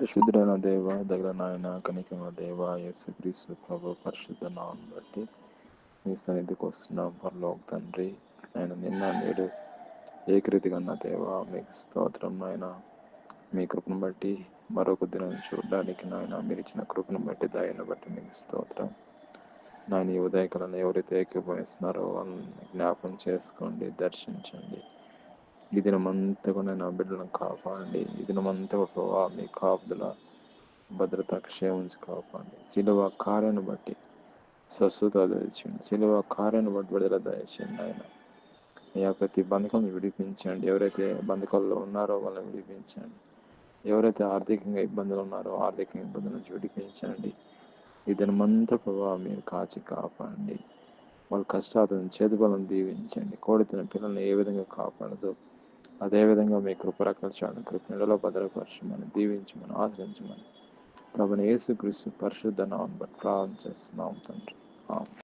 పరిశుద్ధుడైన దేవ, దగ్గర నాయన, కనికమైన దేవ, యేసుక్రీస్తు ప్రభు పరిశుద్ధ నామం బట్టి మీ సన్నిధికి వస్తున్నాం. పరలోక తండ్రి, ఆయన నిన్న నేడు ఏకరీతిగా ఉన్న దేవ, మీకు స్తోత్రం నాయన. మీ కృపను బట్టి మరొక దినం చూడడానికి నాయన, మీరు ఇచ్చిన కృపను బట్టి, దయను బట్టి మీకు స్తోత్రం నాయన. ఈ ఉదయకాలను ఎవరైతే ఏకీభవిస్తున్నారో వాళ్ళని జ్ఞాపకం చేసుకోండి, దర్శించండి. ఈ దినమంతా కూడా నా బిడ్డలను కాపాడండి. ఈ దినమంతా కూడా మీ కాపుదల భద్రత క్షేమించి కాపాడండి. శిలువ కార్యాన్ని బట్టి స్వస్థత దయచేయండి. శిలువ కార్యాన్ని బట్టి విడుదల దయచేయండి ఆయన. అయ్యా, ప్రతి బంధకాలను విడిపించండి. ఎవరైతే బంధకాల్లో ఉన్నారో వాళ్ళని విడిపించండి. ఎవరైతే ఆర్థికంగా ఇబ్బందులు ఉన్నారో ఆర్థిక ఇబ్బందుల నుంచి విడిపించండి. ఈ దినమంతా ప్రభావ మీరు కాచి కాపాడండి. వాళ్ళ కష్టాలను చేతుబలను దీవించండి. కోడితిన పిల్లల్ని ఏ విధంగా కాపాడదో అదేవిధంగా మీ కృపరక్షణ కృపణలో భద్రపరచమని, దీవించమని, ఆశ్రయించమని ప్రభుని యేసుక్రీస్తు పరిశుద్ధ నామమున ప్రార్థన చేస్తున్నాం తండ్రి. ఆమేన్.